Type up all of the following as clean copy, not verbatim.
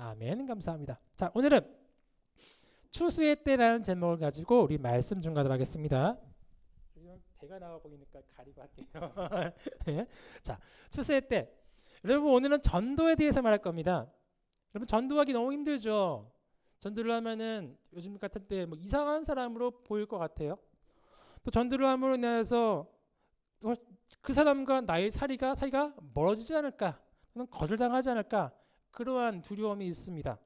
아멘. 감사합니다. 자, 오늘은 추수의 때라는 제목을 가지고 우리 말씀 중가도록 하겠습니다. 배가 나와 보이니까 가리고 할게요. 네. 자, 추수의 때. 여러분 오늘은 전도에 대해서 말할 겁니다. 여러분 전도하기 너무 힘들죠. 전도를 하면은 요즘 같은 때 뭐 이상한 사람으로 보일 것 같아요. 또 전도를 함으로 인해서 그 사람과 나의 사이가 멀어지지 않을까, 거절당하지 않을까, 그러한 두려움이 있습니다.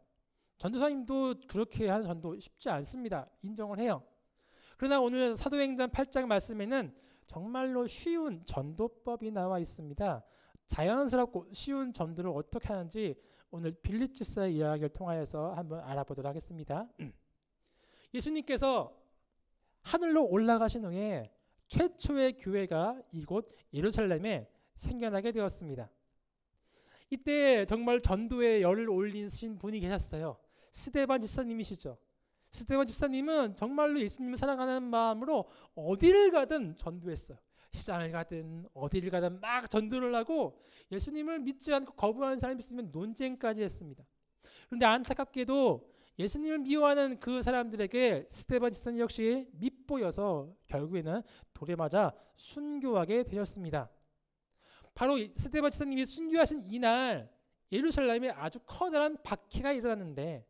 전도사님도 그렇게 하는 전도 쉽지 않습니다. 인정을 해요. 그러나 오늘 사도행전 8장 말씀에는 정말로 쉬운 전도법이 나와 있습니다. 자연스럽고 쉬운 전도를 어떻게 하는지 오늘 빌립 집사의 이야기를 통하여서 한번 알아보도록 하겠습니다. 예수님께서 하늘로 올라가신 후에 최초의 교회가 이곳 예루살렘에 생겨나게 되었습니다. 이때 정말 전도에 열을 올리신 분이 계셨어요. 스데반 집사님이시죠. 스데반 집사님은 정말로 예수님을 사랑하는 마음으로 어디를 가든 전도했어요. 시장을 가든 어디를 가든 막 전도를 하고 예수님을 믿지 않고 거부하는 사람이 있으면 논쟁까지 했습니다. 그런데 안타깝게도 예수님을 미워하는 그 사람들에게 스데반 집사님 역시 밉보여서 결국에는 돌에 맞아 순교하게 되었습니다. 바로 스데반 집사님이 순교하신 이날 예루살렘에 아주 커다란 박해가 일어났는데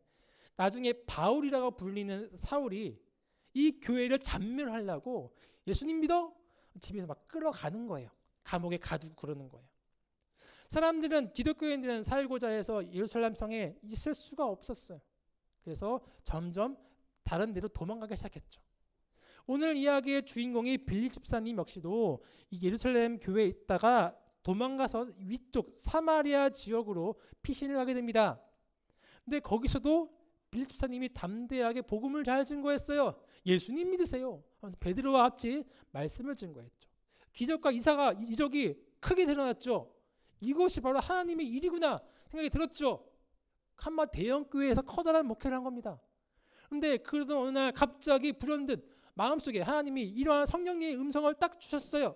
나중에 바울이라고 불리는 사울이 이 교회를 잔멸하려고 예수님 믿어? 집에서 막 끌어가는 거예요. 감옥에 가두고 그러는 거예요. 사람들은 기독교인들은 살고자 해서 예루살렘 성에 있을 수가 없었어요. 그래서 점점 다른 데로 도망가기 시작했죠. 오늘 이야기의 주인공이 빌립 집사님 역시도 이 예루살렘 교회에 있다가 도망가서 위쪽 사마리아 지역으로 피신을 하게 됩니다. 근데 거기서도 빌립 집사님이 담대하게 복음을 잘 증거했어요. 예수님 믿으세요. 베드로와 같이 말씀을 증거했죠. 기적과 이적이 크게 드러났죠. 이것이 바로 하나님의 일이구나 생각이 들었죠. 한마 대형 교회에서 커다란 목회를 한 겁니다. 그런데 그러던 어느 날 갑자기 불현듯 마음속에 하나님이 이러한 성령님의 음성을 딱 주셨어요.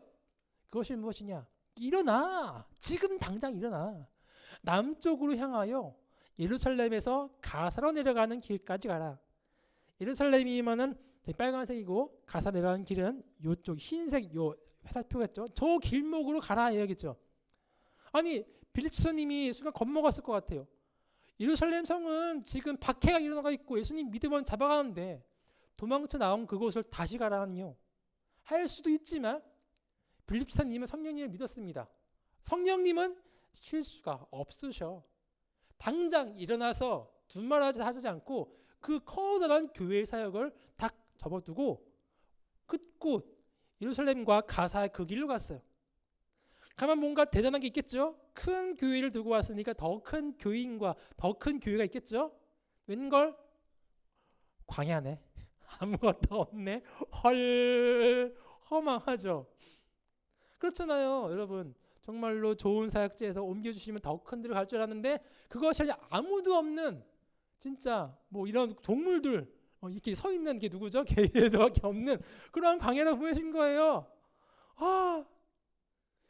그것이 무엇이냐? 일어나. 지금 당장 일어나. 남쪽으로 향하여 예루살렘에서 가사로 내려가는 길까지 가라. 예루살렘이면은 빨간색이고 가사 내려가는 길은 이쪽 흰색 요 회사표겠죠. 저 길목으로 가라 이야기죠. 아니 빌립 집사님이 순간 겁먹었을 것 같아요. 예루살렘 성은 지금 박해가 일어나고 있고 예수님 믿으면 잡아가는데 도망쳐 나온 그곳을 다시 가라니요. 할 수도 있지만 빌립 집사님은 성령님을 믿었습니다. 성령님은 실수가 없으셔. 당장 일어나서 두말하지 하지 않고 그 커다란 교회의 사역을 딱 접어두고 끝곳 예루살렘과 가사의 그 길로 갔어요. 가만 뭔가 대단한 게 있겠죠. 큰 교회를 두고 왔으니까 더 큰 교인과 더 큰 교회가 있겠죠. 웬걸? 광야네. 아무것도 없네. 헐 허망하죠. 그렇잖아요. 여러분 정말로 좋은 사역지에서 옮겨주시면 더 큰 데로 갈 줄 알았는데 그것이 아니라 아무도 없는 진짜 뭐 이런 동물들 이렇게 서 있는 게 누구죠? 개들밖에 없는 그런 광야로 보내신 거예요.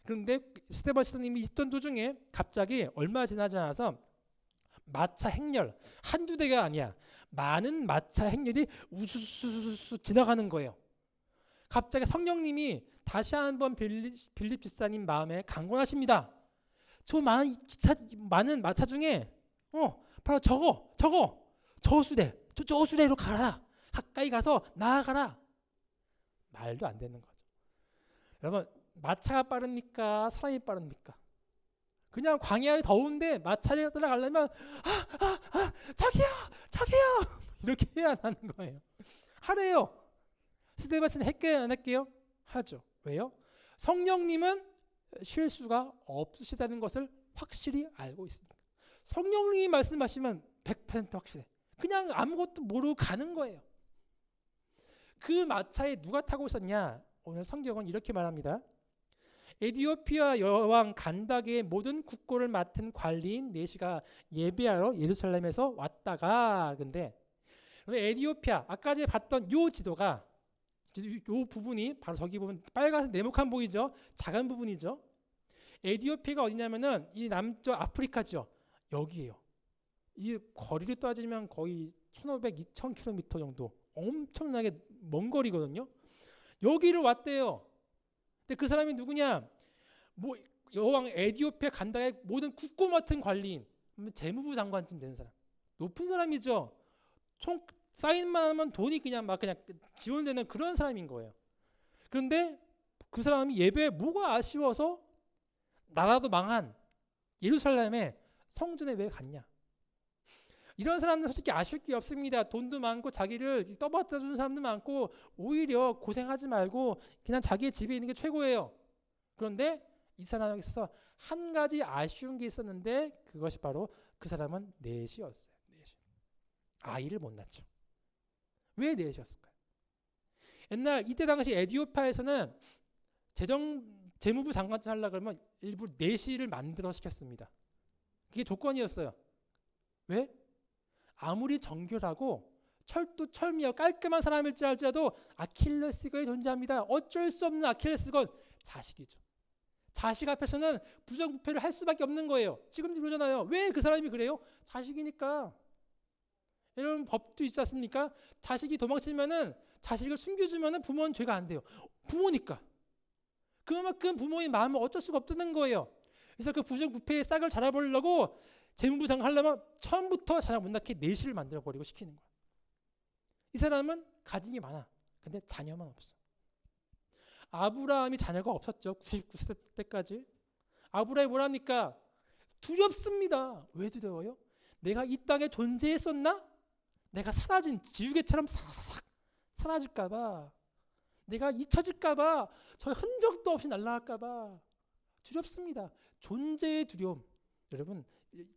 그런데 스데반 집사님이 있던 도중에 갑자기 얼마 지나지 않아서 마차 행렬 한두 대가 아니야. 많은 마차 행렬이 우수수수 지나가는 거예요. 갑자기 성령님이 다시 한번 빌립 집사님 마음에 강권하십니다. 저 많은 마차 중에 바로 저수대로 가라. 가까이 가서 나아가라. 말도 안 되는 거죠. 여러분 마차가 빠릅니까? 사람이 빠릅니까? 그냥 광야에 더운데 마차를 따라가려면 저기요 이렇게 해야 하는 거예요. 하래요. 스데반은 할게요 안 할게요? 하죠. 왜요? 성령님은 실수가 없으시다는 것을 확실히 알고 있으니까. 성령님이 말씀하시면 100% 확실해. 그냥 아무것도 모르고 가는 거예요. 그 마차에 누가 타고 있었냐? 오늘 성경은 이렇게 말합니다. 에티오피아 여왕 간다게의 모든 국고를 맡은 관리인 네시가 예배하러 예루살렘에서 왔다가 근데 에티오피아 아까 전에 봤던 요 지도가 요 부분이 바로 저기 보면 빨간색 네모칸 보이죠? 작은 부분이죠. 에티오피아가 어디냐면은 이 남쪽 아프리카죠. 여기에요. 이 거리를 따지면 거의 1,500, 2,000km 정도 엄청나게 먼 거리거든요. 여기를 왔대요. 근데 그 사람이 누구냐? 뭐 여왕 에디오피아 간다의 모든 국고 맡은 관리인, 재무부 장관쯤 되는 사람, 높은 사람이죠. 총 사인만 하면 돈이 그냥 지원되는 그런 사람인 거예요. 그런데 그 사람이 예배에 뭐가 아쉬워서 나라도 망한 예루살렘에 성전에 왜 갔냐? 이런 사람들 솔직히 아쉬울 게 없습니다. 돈도 많고 자기를 떠받들어 주는 사람도 많고 오히려 고생하지 말고 그냥 자기의 집에 있는 게 최고예요. 그런데 이 사람에게 있어서 한 가지 아쉬운 게 있었는데 그것이 바로 그 사람은 넷이었어요. 넷이. 아이를 못 낳죠. 왜 넷이었을까요? 옛날 이때 당시 에디오피아에서는 재무부 장관 하려고 그러면 일부 넷이를 만들어 시켰습니다. 그게 조건이었어요. 왜? 아무리 정결하고 철두철미하고 깔끔한 사람일지 알지라도 아킬레스건이 존재합니다. 어쩔 수 없는 아킬레스건, 자식이죠. 자식 앞에서는 부정부패를 할 수밖에 없는 거예요. 지금도 그러잖아요. 왜 그 사람이 그래요? 자식이니까. 이런 법도 있지 않습니까? 자식이 도망치면은 자식을 숨겨주면은 부모는 죄가 안 돼요. 부모니까. 그만큼 부모의 마음은 어쩔 수가 없다는 거예요. 그래서 그 부정부패의 싹을 잘라버리려고 재무부 장관 하려면 처음부터 자녀 못 낳게 내시를 만들어버리고 시키는 거야. 이 사람은 가진이 많아. 근데 자녀만 없어. 아브라함이 자녀가 없었죠. 99세 때까지. 아브라함이 뭐랍니까? 두렵습니다. 왜 두려워요? 내가 이 땅에 존재했었나? 내가 사라진 지우개처럼 사사삭 사라질까봐, 내가 잊혀질까봐, 저 흔적도 없이 날아갈까봐 두렵습니다. 존재의 두려움. 여러분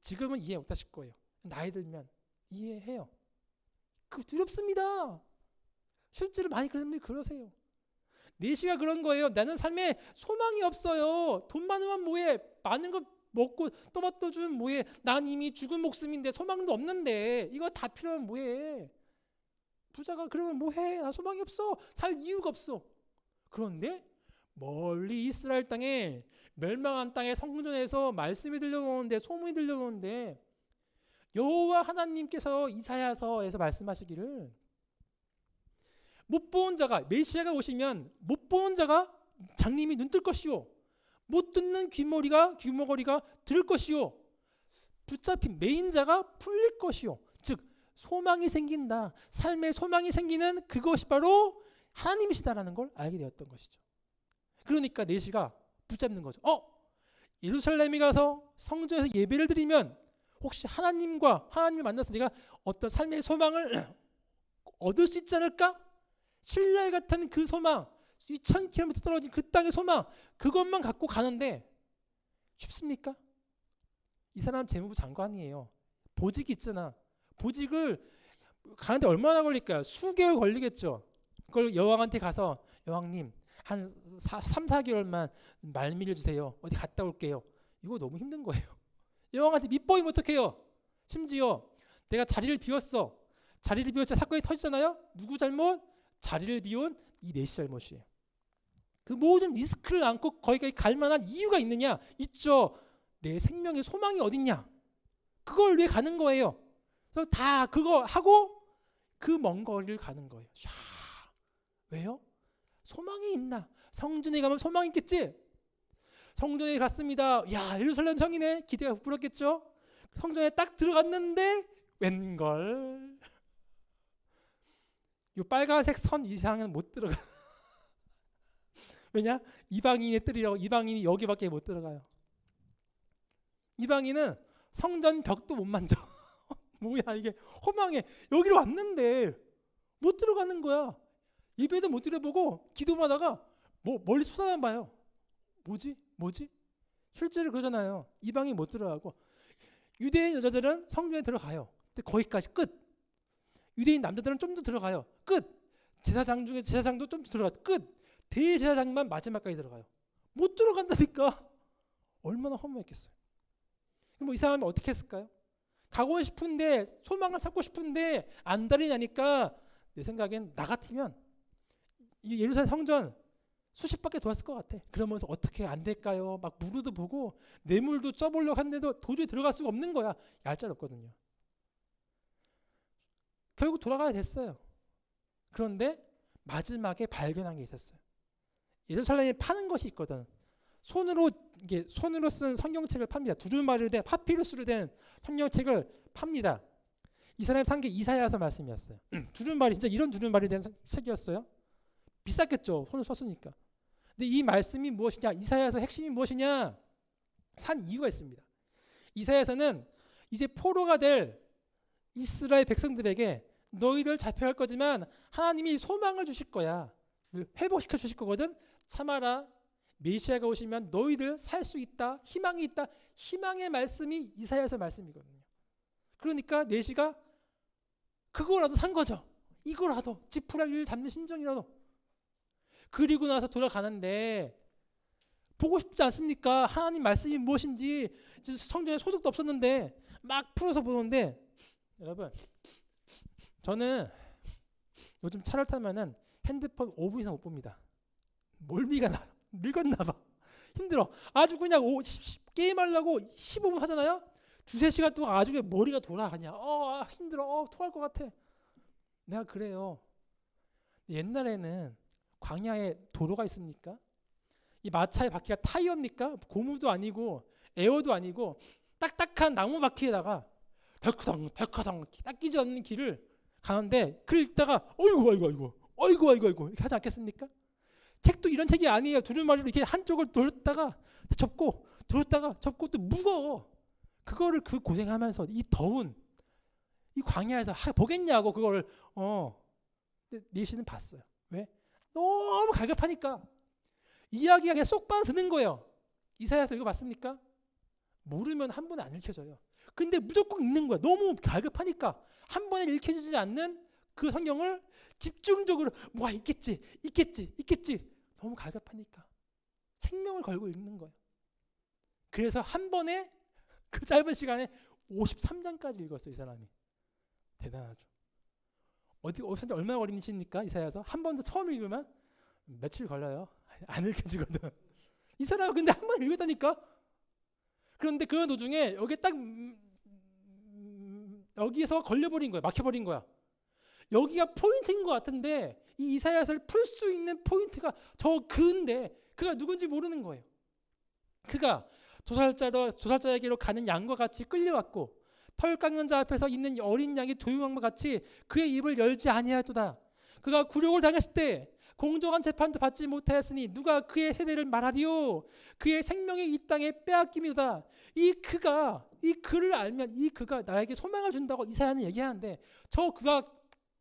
지금은 이해 못하실 거예요. 나이 들면 이해해요. 그 두렵습니다. 실제로 많이 그런 분들이 그러세요. 내시가 그런 거예요. 나는 삶에 소망이 없어요. 돈 많으면 뭐해? 많은 거 먹고 떠받쳐 주면 뭐해? 난 이미 죽은 목숨인데 소망도 없는데 이거 다 필요하면 뭐해? 부자가 그러면 뭐해? 나 소망이 없어. 살 이유가 없어. 그런데 멀리 이스라엘 땅에, 멸망한 땅의 성전에서 말씀이 들려오는데, 소문이 들려오는데 여호와 하나님께서 이사야서에서 말씀하시기를 못 본 자가, 메시아가 오시면 못 본 자가 장님이 눈 뜰 것이요, 못 듣는 귀머거리가 들을 것이요, 붙잡힌 메인 자가 풀릴 것이요. 즉 소망이 생긴다. 삶에 소망이 생기는 그것이 바로 하나님이시다라는 걸 알게 되었던 것이죠. 그러니까 내시가 붙잡는 거죠. 예루살렘에 가서 성전에서 예배를 드리면 혹시 하나님을 만나서 내가 어떤 삶의 소망을 얻을 수 있지 않을까? 신랄 같은 그 소망, 2,000km 떨어진 그 땅의 소망, 그것만 갖고 가는데 쉽습니까? 이 사람 재무부 장관이에요. 보직이 있잖아. 보직을 가는데 얼마나 걸릴까요? 수개월 걸리겠죠. 그걸 여왕한테 가서, 여왕님 한 3, 4개월만 말미를 주세요. 어디 갔다 올게요. 이거 너무 힘든 거예요. 여왕한테 밑보이면 어떡해요? 심지어 내가 자리를 비웠어. 자리를 비웠자 사건이 터지잖아요. 누구 잘못? 자리를 비운 이 넷이 잘못이에요. 그 모든 리스크를 안고 거기까지 갈 만한 이유가 있느냐? 있죠. 내 생명의 소망이 어딨냐? 그걸 왜 가는 거예요? 그래서 다 그거 하고 그 먼 거리를 가는 거예요. 왜요? 소망이 있나? 성전에 가면 소망이 있겠지? 성전에 갔습니다. 야, 예루살렘 성이네. 기대가 부풀었겠죠? 성전에 딱 들어갔는데 웬걸? 이 빨간색 선 이상은 못 들어가. 왜냐? 이방인의 뜰이라고. 이방인이 여기밖에 못 들어가요. 이방인은 성전 벽도 못 만져. 뭐야 이게, 허망해. 여기로 왔는데 못 들어가는 거야. 예배도 못 드려보고 기도만 하다가 멀리 쏟아만 봐요. 뭐지? 실제로 그러잖아요. 이방인 못 들어가고 유대인 여자들은 성전에 들어가요. 근데 거기까지 끝. 유대인 남자들은 좀 더 들어가요. 끝. 제사장 중에 제사장도 좀 더 들어가. 끝. 대제사장만 마지막까지 들어가요. 못 들어간다니까. 얼마나 허무했겠어요. 그럼 이 사람은 어떻게 했을까요? 가고 싶은데, 소망을 찾고 싶은데 안 다니냐니까, 내 생각엔 나 같으면 이 예루살렘 성전 수십 바퀴 돌았을 것 같아. 그러면서 어떻게 안 될까요? 막 무르도 보고 뇌물도 써보려고 하는데도 도저히 들어갈 수가 없는 거야. 얄짤없거든요. 결국 돌아가야 됐어요. 그런데 마지막에 발견한 게 있었어요. 예루살렘에 파는 것이 있거든. 손으로 쓴 성경책을 팝니다. 두루마리로 된 파피루스로 된 성경책을 팝니다. 이 사람이 산 게 이사야서 말씀이었어요. 두루마리, 진짜 이런 두루마리 된 책이었어요. 비쌌겠죠. 손을 썼으니까. 근데 이 말씀이 무엇이냐? 이사야서 핵심이 무엇이냐? 산 이유가 있습니다. 이사야서는 이제 포로가 될 이스라엘 백성들에게 너희들 잡혀갈 거지만 하나님이 소망을 주실 거야. 회복시켜 주실 거거든. 참아라. 메시아가 오시면 너희들 살 수 있다. 희망이 있다. 희망의 말씀이 이사야서 말씀이거든요. 그러니까 내시가 그거라도 산 거죠. 이거라도 지푸라기를 잡는 심정이라도. 그리고 나서 돌아가는데 보고 싶지 않습니까? 하나님 말씀이 무엇인지. 성경에 소득도 없었는데 막 풀어서 보는데, 여러분, 저는 요즘 차를 타면은 핸드폰 5분 이상 못 봅니다. 멀미가 나. 늙었나 봐. 힘들어. 아주 그냥 게임하려고 15분 하잖아요. 2-3시간 동안 아주 그냥 머리가 돌아가냐. 힘들어. 토할 것 같아. 내가 그래요. 옛날에는 광야에 도로가 있습니까? 이 마차의 바퀴가 타이어입니까? 고무도 아니고 에어도 아니고 딱딱한 나무 바퀴에다가 덜커덩 딱 끼지 않는 길을 가는데, 그를 읽다가 어이구 이렇게 하지 않겠습니까? 책도 이런 책이 아니에요. 두루마리로 이렇게 한쪽을 돌렸다가 접고 돌렸다가 접고 또 무거워. 그거를 그 고생하면서 이 더운 이 광야에서 보겠냐고 그거를. 근데 내시는 봤어요. 왜? 너무 갈급하니까. 이야기가 그냥 쏙 빠져드는 거예요. 이사야서 이거 봤습니까? 모르면 한 번에 안 읽혀져요. 근데 무조건 읽는 거야. 너무 갈급하니까. 한 번에 읽혀지지 않는 그 성경을 집중적으로 뭐가 있겠지. 너무 갈급하니까 생명을 걸고 읽는 거예요. 그래서 한 번에 그 짧은 시간에 53장까지 읽었어요. 이 사람이. 대단하죠. 어디서 얼마나 걸리십니까? 이사야서 한 번도 처음 읽으면 며칠 걸려요. 안 읽혀지거든. 이 사람은 근데 한 번 읽었다니까. 그런데 그 도중에 여기 딱 여기서 걸려버린 거야. 막혀버린 거야. 여기가 포인트인 것 같은데 이 이사야서를 풀 수 있는 포인트가 저 그인데 그가 누군지 모르는 거예요. 그가 도살자에게로 가는 양과 같이 끌려왔고 털 깎는 자 앞에서 있는 어린 양이 조용한 것 같이 그의 입을 열지 아니하였도다. 그가 굴욕을 당했을 때 공정한 재판도 받지 못하였으니 누가 그의 세대를 말하리요. 그의 생명이 이 땅에 빼앗김이다. 이 그를 알면 이 그가 나에게 소망을 준다고 이사야는 얘기하는데 저 그가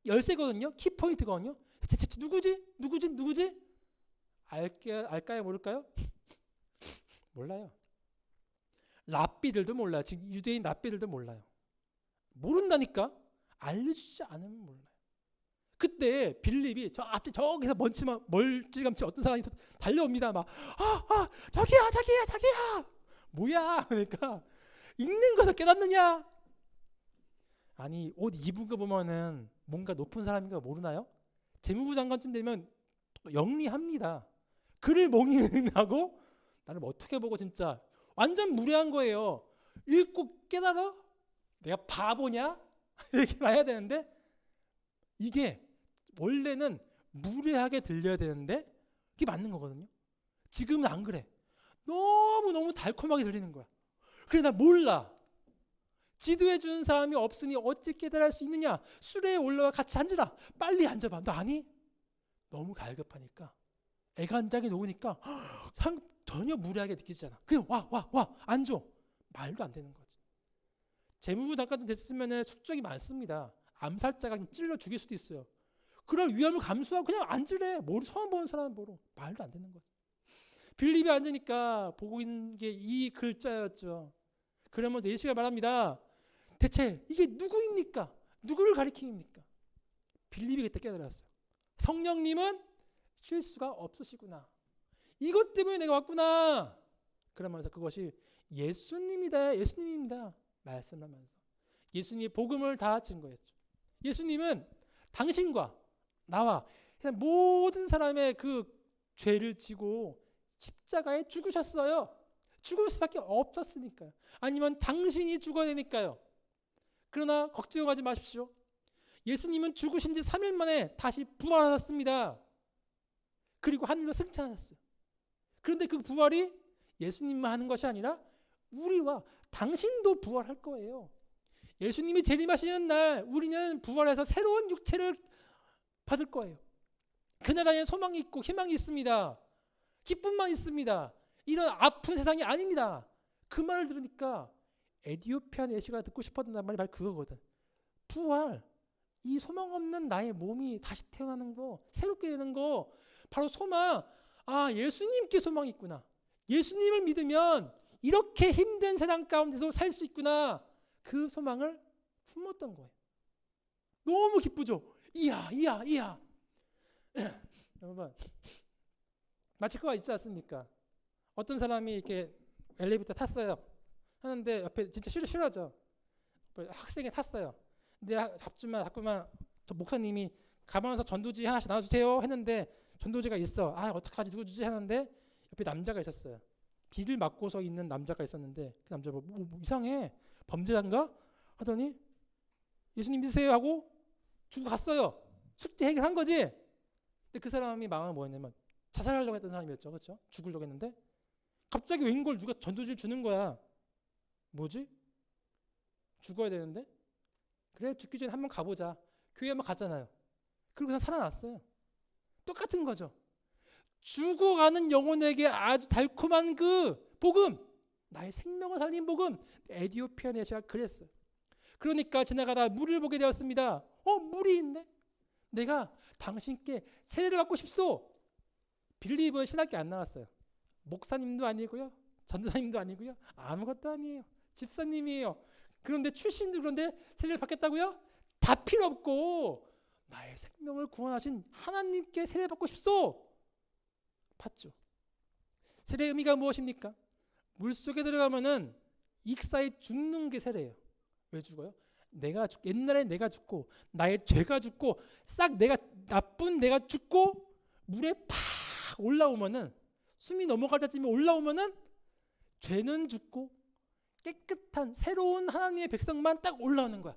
열쇠거든요. 키포인트거든요. 대체 누구지? 알까요? 모를까요? 몰라요. 랍비들도 몰라요. 지금 유대인 랍비들도 몰라요. 모른다니까. 알려주지 않으면 몰라요. 그때 빌립이 저 앞에 저기서 멀찌감치 어떤 사람이 달려옵니다. 막 자기야 뭐야? 그러니까 읽는 것을 깨닫느냐? 아니 옷 입은 거 보면은 뭔가 높은 사람인 거 모르나요? 재무부 장관쯤 되면 영리합니다. 그를 몽인하고 나를 어떻게 보고 진짜 완전 무례한 거예요. 읽고 깨달아? 내가 바보냐? 이렇게 봐야 되는데 이게 원래는 무례하게 들려야 되는데 이게 맞는 거거든요. 지금은 안 그래. 너무 달콤하게 들리는 거야. 그래 나 몰라. 지도해 주는 사람이 없으니 어찌 깨달을 수 있느냐. 수레에 올라와 같이 앉으라. 빨리 앉아봐. 너 아니? 너무 갈급하니까 애간장이 녹으니까 전혀 무례하게 느끼지않아. 그냥 와 앉아. 말도 안 되는 거지. 재무부 장관쯤 됐으면 숙적이 많습니다. 암살자가 찔러 죽일 수도 있어요. 그럴 위험을 감수하고 그냥 앉으래. 뭘 처음 보는 사람은 뭐로. 말도 안 되는 거지. 빌립이 앉으니까 보고 있는 게 이 글자였죠. 그러면 예시가 말합니다. 대체 이게 누구입니까? 누구를 가리킵니까? 빌립이 그때 깨달았어요. 성령님은 실수가 없으시구나. 이것 때문에 내가 왔구나. 그러면서 그것이 예수님입니다. 말씀하면서 예수님의 복음을 다 증거했죠. 예수님은 당신과 나와 모든 사람의 그 죄를 지고 십자가에 죽으셨어요. 죽을 수밖에 없었으니까요. 아니면 당신이 죽어야 되니까요. 그러나 걱정하지 마십시오. 예수님은 죽으신 지 3일 만에 다시 부활하셨습니다. 그리고 하늘로 승천하셨어요. 그런데 그 부활이 예수님만 하는 것이 아니라 우리와 당신도 부활할 거예요. 예수님이 재림하시는 날 우리는 부활해서 새로운 육체를 받을 거예요. 그날 안에 소망이 있고 희망이 있습니다. 기쁨만 있습니다. 이런 아픈 세상이 아닙니다. 그 말을 들으니까 에디오피아 내시가 듣고 싶었던 말이 바로 그거거든. 부활, 이 소망 없는 나의 몸이 다시 태어나는 거, 새롭게 되는 거, 바로 소망. 아, 예수님께 소망이 있구나. 예수님을 믿으면 이렇게 힘든 세상 가운데서 살 수 있구나. 그 소망을 품었던 거예요. 너무 기쁘죠? 이야. 여러분, 마칠 거가 있지 않습니까? 어떤 사람이 이렇게 엘리베이터 탔어요. 하는데 옆에 진짜 싫어하죠. 학생이 탔어요. 근데 자꾸만 저 목사님이 가방에서 전도지 하나씩 나눠주세요 했는데 전도지가 있어. 아, 어떡하지, 누구 주지 하는데 옆에 남자가 있었어요. 비를 맞고서 있는 남자가 있었는데 그 남자가 뭐 이상해, 범죄자인가 하더니 예수님 믿으세요 하고 주고 갔어요. 숙제 해결한 거지. 근데 그 사람이 마음은 뭐였냐면 자살하려고 했던 사람이었죠. 그렇죠? 죽으려고 했는데 갑자기 웬걸 누가 전도지를 주는 거야. 뭐지? 죽어야 되는데? 그래, 죽기 전에 한번 가보자. 교회 한번 갔잖아요. 그리고 살아났어요. 똑같은 거죠. 죽어가는 영혼에게 아주 달콤한 그 복음, 나의 생명을 살린 복음, 에디오피아 내시가 그랬어요. 그러니까 지나가다 물을 보게 되었습니다. 물이 있네. 내가 당신께 세례를 받고 싶소. 빌립은 신학교 안 나왔어요. 목사님도 아니고요, 전도사님도 아니고요, 아무것도 아니에요. 집사님이에요. 그런데 출신도 그런데 세례를 받겠다고요? 다 필요 없고 나의 생명을 구원하신 하나님께 세례 받고 싶소. 받죠. 세례의 의미가 무엇입니까? 물속에 들어가면은 익사에 죽는 게 세례예요. 왜 죽어요? 옛날에 내가 죽고 나의 죄가 죽고 싹 나쁜 내가 죽고 물에 팍 올라오면은 숨이 넘어갈 때쯤에 올라오면은 죄는 죽고 깨끗한 새로운 하나님의 백성만 딱 올라오는 거야.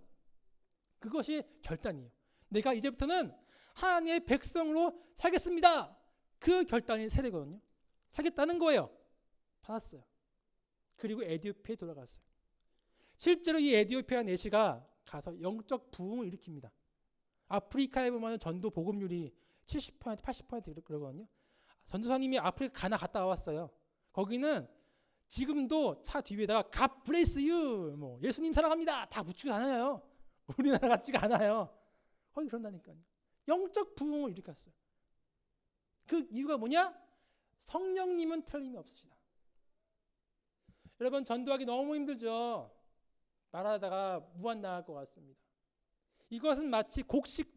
그것이 결단이에요. 내가 이제부터는 하나님의 백성으로 살겠습니다. 그 결단이 세례거든요. 살겠다는 거예요. 받았어요. 그리고 에디오피아에 돌아갔어요. 실제로 이 에디오피아 내시가 가서 영적 부흥을 일으킵니다. 아프리카에 보면 전도 복음률이 70%, 80% 그러거든요. 전도사님이 아프리카 가나 갔다 왔어요. 거기는 지금도 차 뒤에다가 God bless you, 뭐 예수님 사랑합니다 다 붙이고 다녀요. 우리나라 같지가 않아요. 거기 그런다니까요. 영적 부흥을 일으켰어요. 그 이유가 뭐냐? 성령님은 틀림이 없으시다. 여러분, 전도하기 너무 힘들죠. 말하다가 무한 나갈 것 같습니다. 이것은 마치 곡식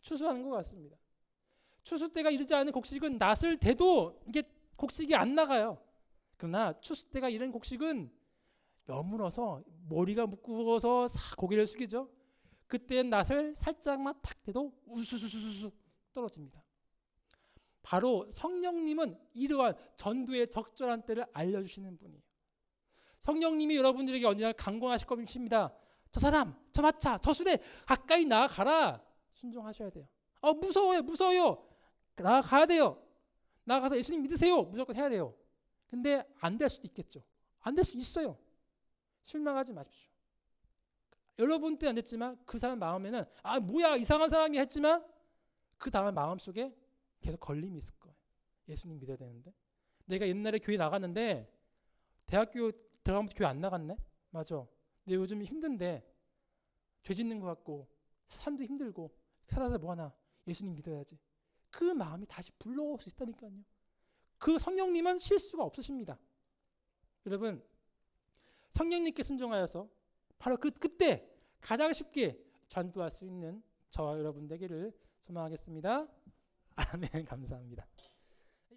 추수하는 것 같습니다. 추수 때가 이르지 않은 곡식은 낫을 대도 이게 곡식이 안 나가요. 그러나 추수 때가 이른 곡식은 여물어서 머리가 무거워서 고개를 숙이죠. 그때는 낫을 살짝만 탁 대도 우수수수수 떨어집니다. 바로 성령님은 이러한 전도의 적절한 때를 알려주시는 분이에요. 성령님이 여러분들에게 언제나 강권하실 것입니다. 저 사람, 저 마차, 저 수레 가까이 나아가라. 순종하셔야 돼요. 무서워요. 나아가야 돼요. 나아가서 예수님 믿으세요. 무조건 해야 돼요. 근데 안 될 수도 있겠죠. 안 될 수 있어요. 실망하지 마십시오. 여러분 때 안 됐지만 그 사람 마음에는 뭐야 이상한 사람이 했지만 그 다음 마음속에 계속 걸림이 있을 거예요. 예수님 믿어야 되는데 내가 옛날에 교회 나갔는데 대학교 들어가면서 교회 안 나갔네? 맞아. 근데 요즘 힘든데 죄 짓는 것 같고 삶도 힘들고 살아서 뭐하나 예수님 믿어야지. 그 마음이 다시 불러올 수 있다니까요. 그 성령님은 실수가 없으십니다. 여러분, 성령님께 순종하여서 바로 그때 가장 쉽게 전도할 수 있는 저와 여러분 되기를 소망하겠습니다. 아멘. 감사합니다.